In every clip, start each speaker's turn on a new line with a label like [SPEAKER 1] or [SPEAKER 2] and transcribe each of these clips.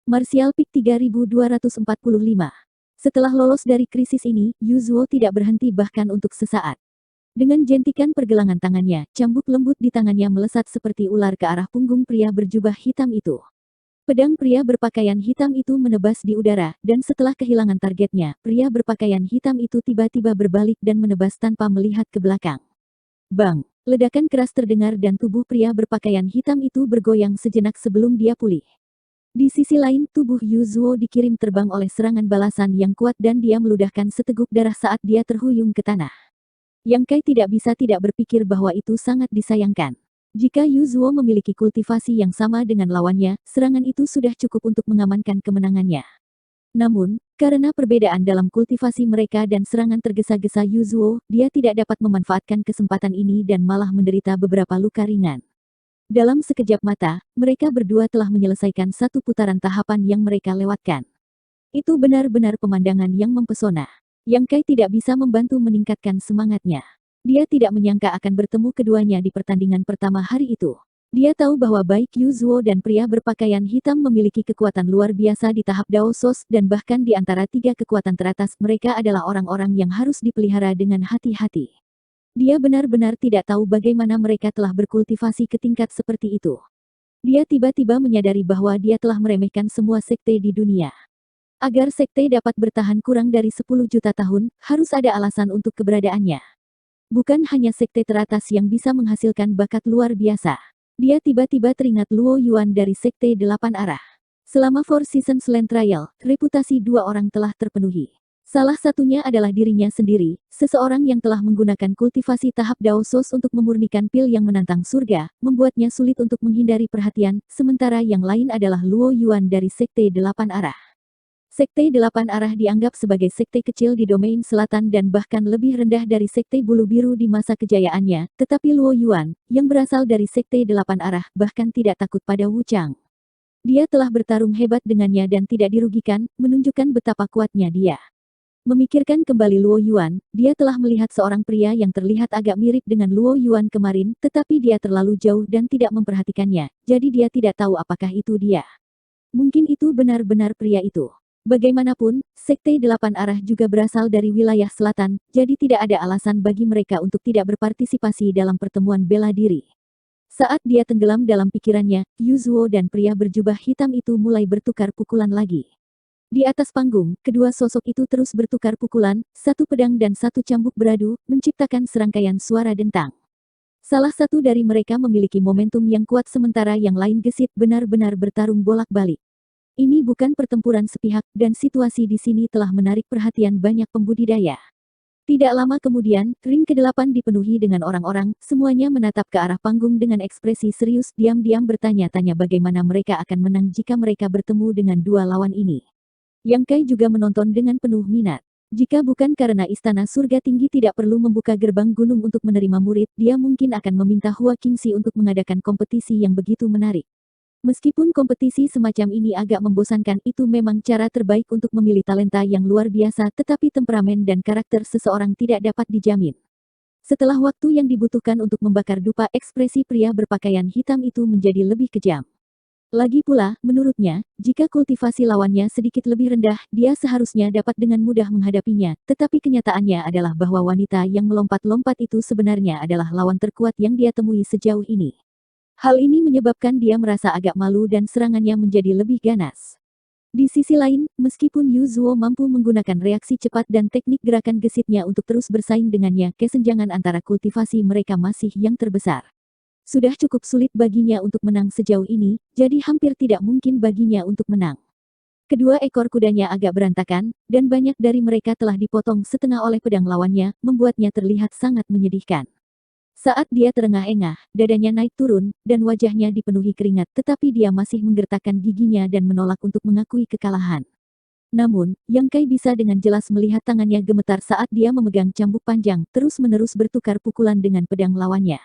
[SPEAKER 1] Martial Peak 3245. Setelah lolos dari krisis ini, Yuzuo tidak berhenti bahkan untuk sesaat. Dengan jentikan pergelangan tangannya, cambuk lembut di tangannya melesat seperti ular ke arah punggung pria berjubah hitam itu. Pedang pria berpakaian hitam itu menebas di udara, dan setelah kehilangan targetnya, pria berpakaian hitam itu tiba-tiba berbalik dan menebas tanpa melihat ke belakang. Bang! Ledakan keras terdengar dan tubuh pria berpakaian hitam itu bergoyang sejenak sebelum dia pulih. Di sisi lain, tubuh Yuzuo dikirim terbang oleh serangan balasan yang kuat dan dia meludahkan seteguk darah saat dia terhuyung ke tanah. Yang Kai tidak berpikir bahwa itu sangat disayangkan. Jika Yuzuo memiliki kultivasi yang sama dengan lawannya, serangan itu sudah cukup untuk mengamankan kemenangannya. Namun, karena perbedaan dalam kultivasi mereka dan serangan tergesa-gesa Yuzuo, dia tidak dapat memanfaatkan kesempatan ini dan malah menderita beberapa luka ringan. Dalam sekejap mata, mereka berdua telah menyelesaikan satu putaran tahapan yang mereka lewatkan. Itu benar-benar pemandangan yang mempesona. Yang Kai tidak bisa membantu meningkatkan semangatnya. Dia tidak menyangka akan bertemu keduanya di pertandingan pertama hari itu. Dia tahu bahwa baik Yuzuo dan pria berpakaian hitam memiliki kekuatan luar biasa di tahap Daosos dan bahkan di antara tiga kekuatan teratas mereka adalah orang-orang yang harus dipelihara dengan hati-hati. Dia benar-benar tidak tahu bagaimana mereka telah berkultivasi ke tingkat seperti itu. Dia tiba-tiba menyadari bahwa dia telah meremehkan semua sekte di dunia. Agar sekte dapat bertahan kurang dari 10 juta tahun, harus ada alasan untuk keberadaannya. Bukan hanya sekte teratas yang bisa menghasilkan bakat luar biasa. Dia tiba-tiba teringat Luo Yuan dari sekte 8 arah. Selama Four Seasons Land Trial, reputasi dua orang telah terpenuhi. Salah satunya adalah dirinya sendiri, seseorang yang telah menggunakan kultivasi tahap Daosos untuk memurnikan pil yang menantang surga, membuatnya sulit untuk menghindari perhatian, sementara yang lain adalah Luo Yuan dari Sekte 8 Arah. Sekte 8 Arah dianggap sebagai sekte kecil di domain selatan dan bahkan lebih rendah dari Sekte Bulu Biru di masa kejayaannya, tetapi Luo Yuan, yang berasal dari Sekte 8 Arah, bahkan tidak takut pada Wu Chang. Dia telah bertarung hebat dengannya dan tidak dirugikan, menunjukkan betapa kuatnya dia. Memikirkan kembali Luo Yuan, dia telah melihat seorang pria yang terlihat agak mirip dengan Luo Yuan kemarin, tetapi dia terlalu jauh dan tidak memperhatikannya, jadi dia tidak tahu apakah itu dia. Mungkin itu benar-benar pria itu. Bagaimanapun, Sekte 8 Arah juga berasal dari wilayah selatan, jadi tidak ada alasan bagi mereka untuk tidak berpartisipasi dalam pertemuan bela diri. Saat dia tenggelam dalam pikirannya, Yuzuo dan pria berjubah hitam itu mulai bertukar pukulan lagi. Di atas panggung, kedua sosok itu terus bertukar pukulan, satu pedang dan satu cambuk beradu, menciptakan serangkaian suara dentang. Salah satu dari mereka memiliki momentum yang kuat sementara yang lain gesit benar-benar bertarung bolak-balik. Ini bukan pertempuran sepihak, dan situasi di sini telah menarik perhatian banyak pembudidaya. Tidak lama kemudian, ring ke-8 dipenuhi dengan orang-orang, semuanya menatap ke arah panggung dengan ekspresi serius, diam-diam bertanya-tanya bagaimana mereka akan menang jika mereka bertemu dengan dua lawan ini. Yang Kai juga menonton dengan penuh minat. Jika bukan karena Istana Surga Tinggi tidak perlu membuka gerbang gunung untuk menerima murid, dia mungkin akan meminta Hua Qingxi untuk mengadakan kompetisi yang begitu menarik. Meskipun kompetisi semacam ini agak membosankan, itu memang cara terbaik untuk memilih talenta yang luar biasa, tetapi temperamen dan karakter seseorang tidak dapat dijamin. Setelah waktu yang dibutuhkan untuk membakar dupa, ekspresi pria berpakaian hitam itu menjadi lebih kejam. Lagi pula, menurutnya, jika kultivasi lawannya sedikit lebih rendah, dia seharusnya dapat dengan mudah menghadapinya, tetapi kenyataannya adalah bahwa wanita yang melompat-lompat itu sebenarnya adalah lawan terkuat yang dia temui sejauh ini. Hal ini menyebabkan dia merasa agak malu dan serangannya menjadi lebih ganas. Di sisi lain, meskipun Yuzuo mampu menggunakan reaksi cepat dan teknik gerakan gesitnya untuk terus bersaing dengannya, kesenjangan antara kultivasi mereka masih yang terbesar. Sudah cukup sulit baginya untuk menang sejauh ini, jadi hampir tidak mungkin baginya untuk menang. Kedua ekor kudanya agak berantakan, dan banyak dari mereka telah dipotong setengah oleh pedang lawannya, membuatnya terlihat sangat menyedihkan. Saat dia terengah-engah, dadanya naik turun, dan wajahnya dipenuhi keringat, tetapi dia masih menggertakkan giginya dan menolak untuk mengakui kekalahan. Namun, Yang Kai bisa dengan jelas melihat tangannya gemetar saat dia memegang cambuk panjang, terus-menerus bertukar pukulan dengan pedang lawannya.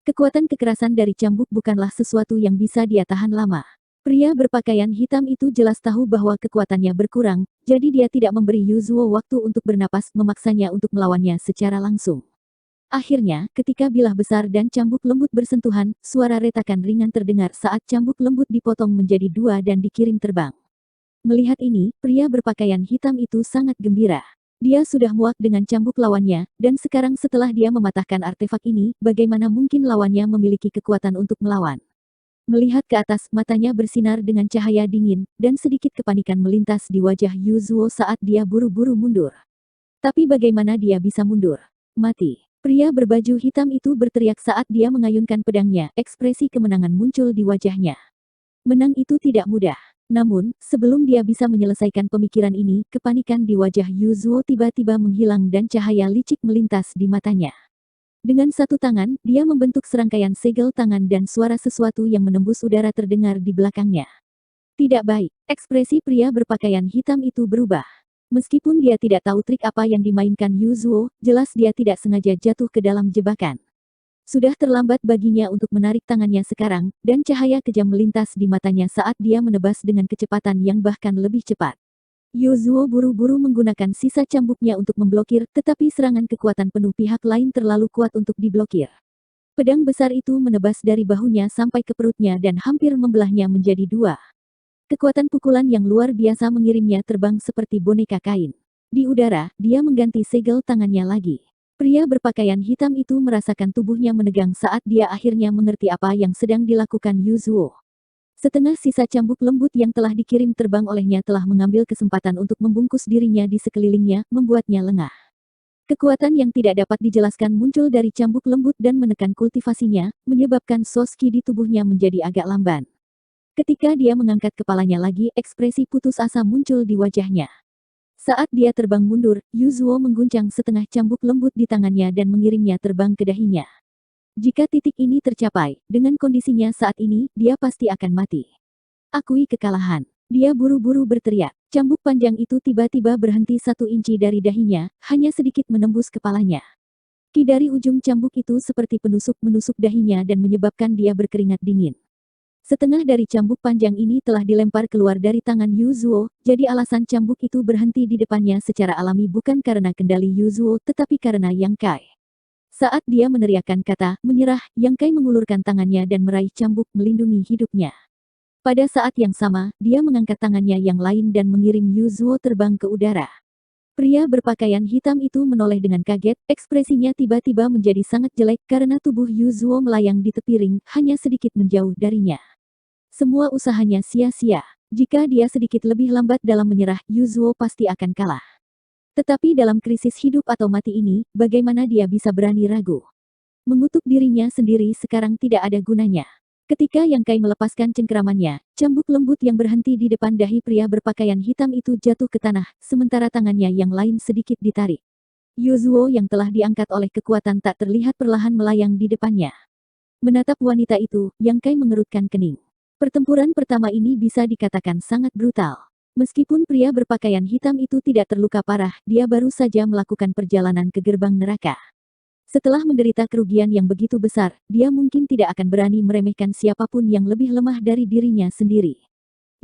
[SPEAKER 1] Kekuatan kekerasan dari cambuk bukanlah sesuatu yang bisa dia tahan lama. Pria berpakaian hitam itu jelas tahu bahwa kekuatannya berkurang, jadi dia tidak memberi Yuzuo waktu untuk bernapas, memaksanya untuk melawannya secara langsung. Akhirnya, ketika bilah besar dan cambuk lembut bersentuhan, suara retakan ringan terdengar saat cambuk lembut dipotong menjadi dua dan dikirim terbang. Melihat ini, pria berpakaian hitam itu sangat gembira. Dia sudah muak dengan cambuk lawannya, dan sekarang setelah dia mematahkan artefak ini, bagaimana mungkin lawannya memiliki kekuatan untuk melawan. Melihat ke atas, matanya bersinar dengan cahaya dingin, dan sedikit kepanikan melintas di wajah Yuzuo saat dia buru-buru mundur. Tapi bagaimana dia bisa mundur? Mati. Pria berbaju hitam itu berteriak saat dia mengayunkan pedangnya, ekspresi kemenangan muncul di wajahnya. Menang itu tidak mudah. Namun, sebelum dia bisa menyelesaikan pemikiran ini, kepanikan di wajah Yuzuo tiba-tiba menghilang dan cahaya licik melintas di matanya. Dengan satu tangan, dia membentuk serangkaian segel tangan dan suara sesuatu yang menembus udara terdengar di belakangnya. Tidak baik, ekspresi pria berpakaian hitam itu berubah. Meskipun dia tidak tahu trik apa yang dimainkan Yuzuo, jelas dia tidak sengaja jatuh ke dalam jebakan. Sudah terlambat baginya untuk menarik tangannya sekarang, dan cahaya kejam melintas di matanya saat dia menebas dengan kecepatan yang bahkan lebih cepat. Yuzuo buru-buru menggunakan sisa cambuknya untuk memblokir, tetapi serangan kekuatan penuh pihak lain terlalu kuat untuk diblokir. Pedang besar itu menebas dari bahunya sampai ke perutnya dan hampir membelahnya menjadi dua. Kekuatan pukulan yang luar biasa mengirimnya terbang seperti boneka kain. Di udara, dia mengganti segel tangannya lagi. Pria berpakaian hitam itu merasakan tubuhnya menegang saat dia akhirnya mengerti apa yang sedang dilakukan Yuzuo. Setengah sisa cambuk lembut yang telah dikirim terbang olehnya telah mengambil kesempatan untuk membungkus dirinya di sekelilingnya, membuatnya lengah. Kekuatan yang tidak dapat dijelaskan muncul dari cambuk lembut dan menekan kultivasinya, menyebabkan soski di tubuhnya menjadi agak lamban. Ketika dia mengangkat kepalanya lagi, ekspresi putus asa muncul di wajahnya. Saat dia terbang mundur, Yuzuo mengguncang setengah cambuk lembut di tangannya dan mengirimnya terbang ke dahinya. Jika titik ini tercapai, dengan kondisinya saat ini, dia pasti akan mati. Akui kekalahan. Dia buru-buru berteriak. Cambuk panjang itu tiba-tiba berhenti 1 inci dari dahinya, hanya sedikit menembus kepalanya. Ki dari ujung cambuk itu seperti penusuk menusuk dahinya dan menyebabkan dia berkeringat dingin. Setengah dari cambuk panjang ini telah dilempar keluar dari tangan Yuzuo, jadi alasan cambuk itu berhenti di depannya secara alami bukan karena kendali Yuzuo tetapi karena Yang Kai. Saat dia meneriakkan kata, menyerah, Yang Kai mengulurkan tangannya dan meraih cambuk melindungi hidupnya. Pada saat yang sama, dia mengangkat tangannya yang lain dan mengirim Yuzuo terbang ke udara. Pria berpakaian hitam itu menoleh dengan kaget, ekspresinya tiba-tiba menjadi sangat jelek karena tubuh Yuzuo melayang di tepi ring, hanya sedikit menjauh darinya. Semua usahanya sia-sia. Jika dia sedikit lebih lambat dalam menyerah, Yuzuo pasti akan kalah. Tetapi dalam krisis hidup atau mati ini, bagaimana dia bisa berani ragu? Mengutuk dirinya sendiri sekarang tidak ada gunanya. Ketika Yang Kai melepaskan cengkeramannya, cambuk lembut yang berhenti di depan dahi pria berpakaian hitam itu jatuh ke tanah, sementara tangannya yang lain sedikit ditarik. Yuzuo yang telah diangkat oleh kekuatan tak terlihat perlahan melayang di depannya. Menatap wanita itu, Yang Kai mengerutkan kening. Pertempuran pertama ini bisa dikatakan sangat brutal. Meskipun pria berpakaian hitam itu tidak terluka parah, dia baru saja melakukan perjalanan ke gerbang neraka. Setelah menderita kerugian yang begitu besar, dia mungkin tidak akan berani meremehkan siapapun yang lebih lemah dari dirinya sendiri.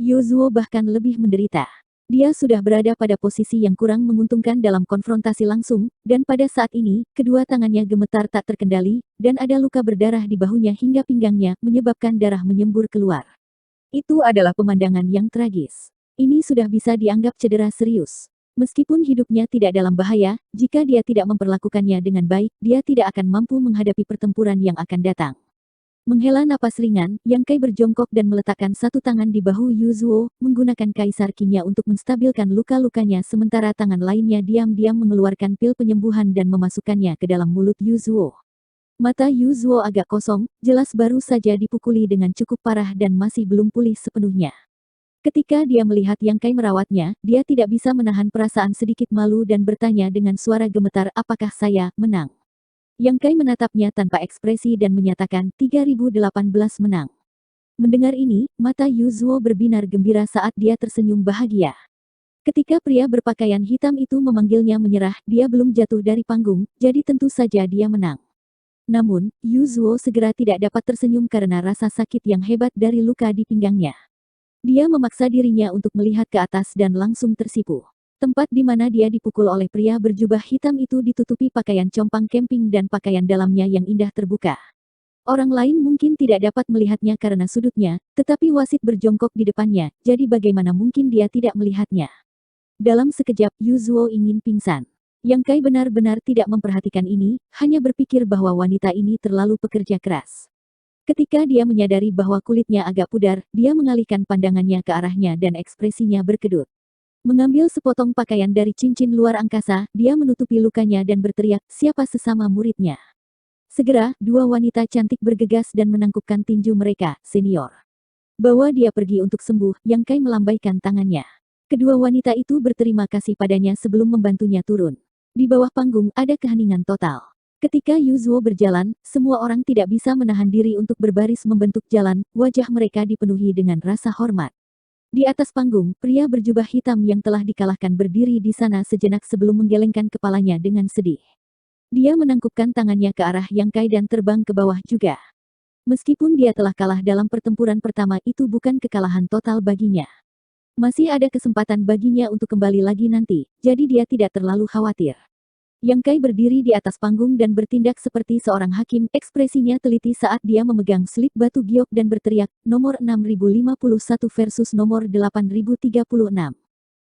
[SPEAKER 1] Yuzuo bahkan lebih menderita. Dia sudah berada pada posisi yang kurang menguntungkan dalam konfrontasi langsung, dan pada saat ini, kedua tangannya gemetar tak terkendali, dan ada luka berdarah di bahunya hingga pinggangnya, menyebabkan darah menyembur keluar. Itu adalah pemandangan yang tragis. Ini sudah bisa dianggap cedera serius. Meskipun hidupnya tidak dalam bahaya, jika dia tidak memperlakukannya dengan baik, dia tidak akan mampu menghadapi pertempuran yang akan datang. Menghela napas ringan, Yang Kai berjongkok dan meletakkan satu tangan di bahu Yuzuo, menggunakan kaisar Qi-nya untuk menstabilkan luka-lukanya sementara tangan lainnya diam-diam mengeluarkan pil penyembuhan dan memasukkannya ke dalam mulut Yuzuo. Mata Yuzuo agak kosong, jelas baru saja dipukuli dengan cukup parah dan masih belum pulih sepenuhnya. Ketika dia melihat Yang Kai merawatnya, dia tidak bisa menahan perasaan sedikit malu dan bertanya dengan suara gemetar, apakah saya menang? Yang Kai menatapnya tanpa ekspresi dan menyatakan 3018 menang. Mendengar ini, mata Yuzuo berbinar gembira saat dia tersenyum bahagia. Ketika pria berpakaian hitam itu memanggilnya menyerah, dia belum jatuh dari panggung, jadi tentu saja dia menang. Namun, Yuzuo segera tidak dapat tersenyum karena rasa sakit yang hebat dari luka di pinggangnya. Dia memaksa dirinya untuk melihat ke atas dan langsung tersipu. Tempat di mana dia dipukul oleh pria berjubah hitam itu ditutupi pakaian compang camping dan pakaian dalamnya yang indah terbuka. Orang lain mungkin tidak dapat melihatnya karena sudutnya, tetapi wasit berjongkok di depannya, jadi bagaimana mungkin dia tidak melihatnya. Dalam sekejap, Yu Zuo ingin pingsan. Yang Kai benar-benar tidak memperhatikan ini, hanya berpikir bahwa wanita ini terlalu pekerja keras. Ketika dia menyadari bahwa kulitnya agak pudar, dia mengalihkan pandangannya ke arahnya dan ekspresinya berkedut. Mengambil sepotong pakaian dari cincin luar angkasa, dia menutupi lukanya dan berteriak, siapa sesama muridnya. Segera, dua wanita cantik bergegas dan menangkupkan tinju mereka, senior. Bawa dia pergi untuk sembuh, Yang Kai melambaikan tangannya. Kedua wanita itu berterima kasih padanya sebelum membantunya turun. Di bawah panggung ada keheningan total. Ketika Yu Zuo berjalan, semua orang tidak bisa menahan diri untuk berbaris membentuk jalan, wajah mereka dipenuhi dengan rasa hormat. Di atas panggung, pria berjubah hitam yang telah dikalahkan berdiri di sana sejenak sebelum menggelengkan kepalanya dengan sedih. Dia menangkupkan tangannya ke arah Yang Kai dan terbang ke bawah juga. Meskipun dia telah kalah dalam pertempuran pertama, itu bukan kekalahan total baginya. Masih ada kesempatan baginya untuk kembali lagi nanti, jadi dia tidak terlalu khawatir. Yang Kai berdiri di atas panggung dan bertindak seperti seorang hakim, ekspresinya teliti saat dia memegang slip batu giok dan berteriak, nomor 6051 versus nomor 8036.